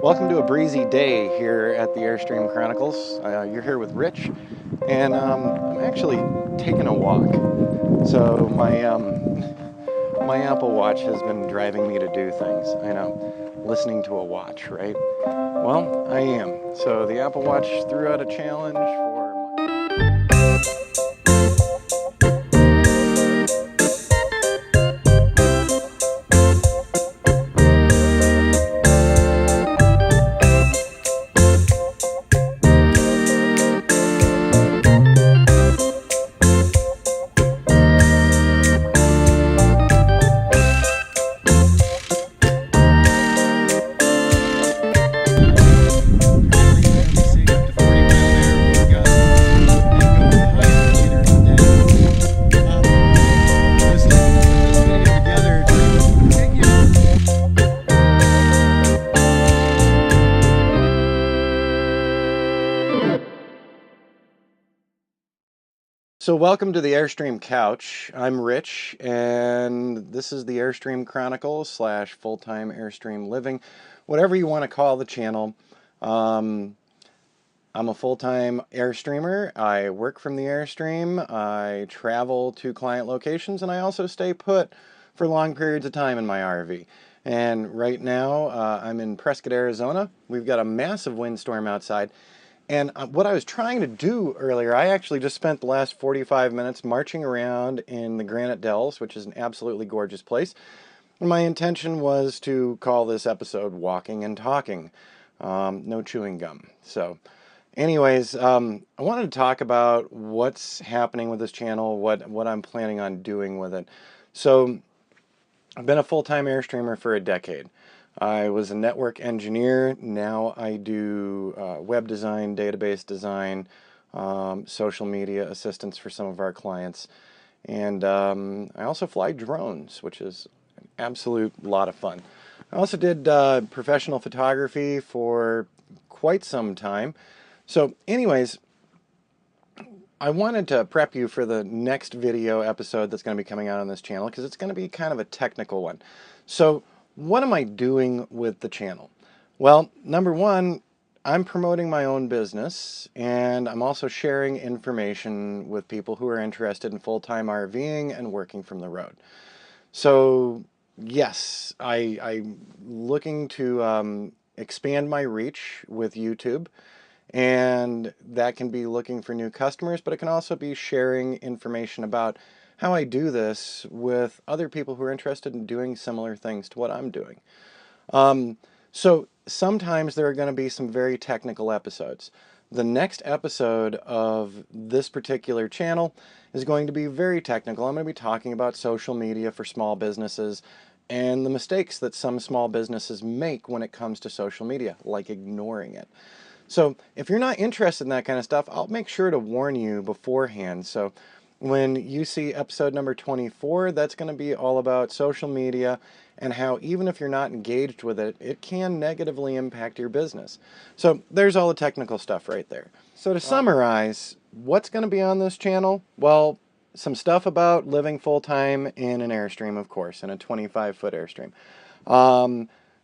Welcome to a breezy day here at the Airstream Chronicles. You're here with Rich, and I'm actually taking a walk. So my Apple Watch has been driving me to do things. I know, listening to a watch, right? Well, I am. So the Apple Watch threw out a challenge for So welcome to the Airstream Couch. I'm Rich, and this is the Airstream Chronicles slash full-time Airstream living, whatever you want to call the channel. I'm a full-time Airstreamer. I work from the Airstream. I travel to client locations, and I also stay put for long periods of time in my RV. And right now, I'm in Prescott, Arizona. We've got a massive windstorm outside. And what I was trying to do earlier, I actually just spent the last 45 minutes marching around in the Granite Dells, which is an absolutely gorgeous place. And my intention was to call this episode Walking and Talking. No chewing gum. So anyways, I wanted to talk about what's happening with this channel, what I'm planning on doing with it. So I've been a full-time Airstreamer for a decade. I was a network engineer. Now I do web design, database design, social media assistance for some of our clients. And I also fly drones, which is an absolute lot of fun. I also did professional photography for quite some time. So anyways, I wanted to prep you for the next video episode that's going to be coming out on this channel because it's going to be kind of a technical one. So what am I doing with the channel? Well, number one, I'm promoting my own business, and I'm also sharing information with people who are interested in full-time RVing and working from the road. So yes, I'm looking to expand my reach with YouTube. And that can be looking for new customers, but it can also be sharing information about how I do this with other people who are interested in doing similar things to what I'm doing. So sometimes there are going to be some very technical episodes. The next episode of this particular channel is going to be very technical. I'm going to be talking about social media for small businesses and the mistakes that some small businesses make when it comes to social media, like ignoring it. So if you're not interested in that kind of stuff, I'll make sure to warn you beforehand. So when you see episode number 24, that's going to be all about social media and how even if you're not engaged with it, it can negatively impact your business. So there's all the technical stuff right there. So to summarize, what's going to be on this channel? Well, some stuff about living full-time in an Airstream, of course, in a 25-foot Airstream.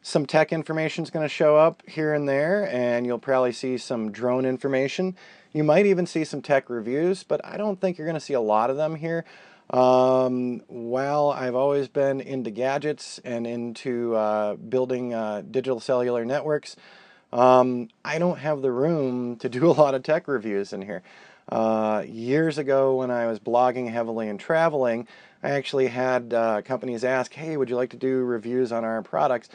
Some tech information is going to show up here and there, and you'll probably see some drone information. You might even see some tech reviews, but I don't think you're going to see a lot of them here. While I've always been into gadgets and into building digital cellular networks, I don't have the room to do a lot of tech reviews in here. Years ago when I was blogging heavily and traveling, I actually had companies ask, hey, would you like to do reviews on our products?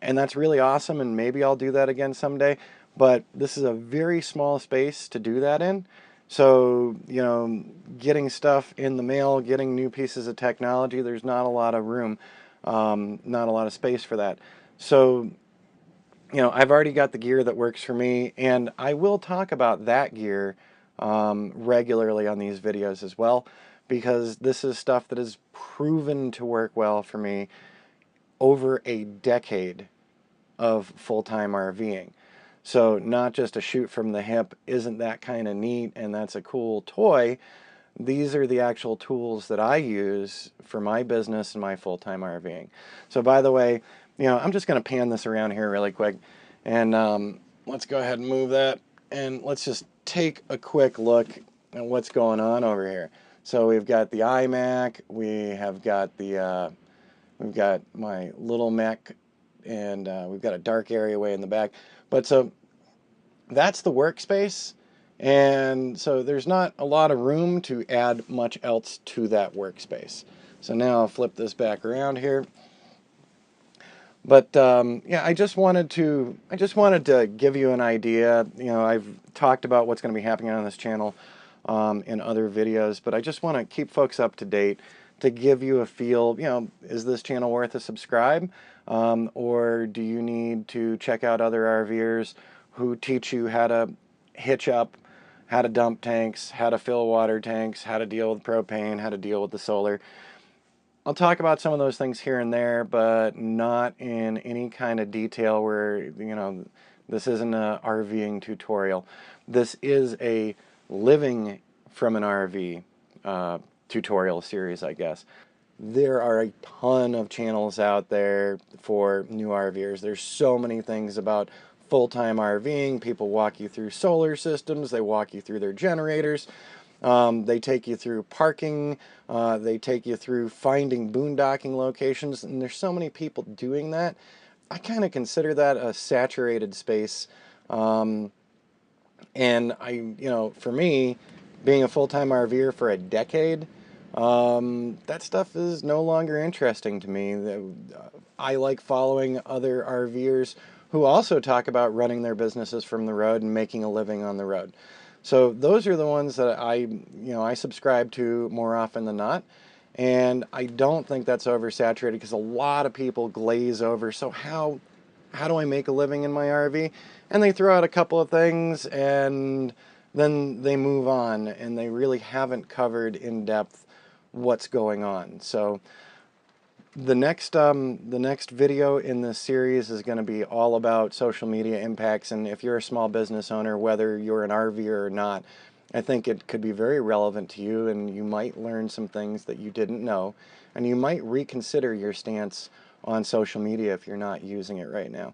And that's really awesome, and maybe I'll do that again someday. But this is a very small space to do that in. So, you know, getting stuff in the mail, getting new pieces of technology, there's not a lot of room, not a lot of space for that. So, you know, I've already got the gear that works for me, and I will talk about that gear regularly on these videos as well, because this is stuff that has proven to work well for me over a decade of full-time RVing. So not just a shoot from the hip, isn't that kind of neat and that's a cool toy. These are the actual tools that I use for my business and my full-time RVing. So by the way, you know, I'm just going to pan this around here really quick. And let's go ahead and move that, and let's just take a quick look at what's going on over here. So we've got the iMac, we have got the we've got my little Mac, and we've got a dark area way in the back. But so that's the workspace, and so there's not a lot of room to add much else to that workspace. So now I'll flip this back around here. But yeah, I just wanted to give you an idea. You know, I've talked about what's going to be happening on this channel in other videos, but I just want to keep folks up to date to give you a feel. You know, is this channel worth a subscribe, or do you need to check out other RVers who teach you how to hitch up, how to dump tanks, how to fill water tanks, how to deal with propane, how to deal with the solar? I'll talk about some of those things here and there, but not in any kind of detail where, you know, this isn't a RVing tutorial. This is a living from an RV tutorial series, I guess. There are a ton of channels out there for new RVers. There's so many things about full-time RVing. People walk you through solar systems. They walk you through their generators. They take you through parking. They take you through finding boondocking locations. And there's so many people doing that. I kind of consider that a saturated space. And you know, for me, being a full-time RVer for a decade, that stuff is no longer interesting to me. I like following other RVers who also talk about running their businesses from the road and making a living on the road. So those are the ones that I subscribe to more often than not. And I don't think that's oversaturated because a lot of people glaze over. So how do I make a living in my RV? And they throw out a couple of things and then they move on, and they really haven't covered in depth what's going on. So the next video in this series is going to be all about social media impacts, and if you're a small business owner, whether you're an RVer or not, I think it could be very relevant to you, and you might learn some things that you didn't know, and you might reconsider your stance on social media if you're not using it right now.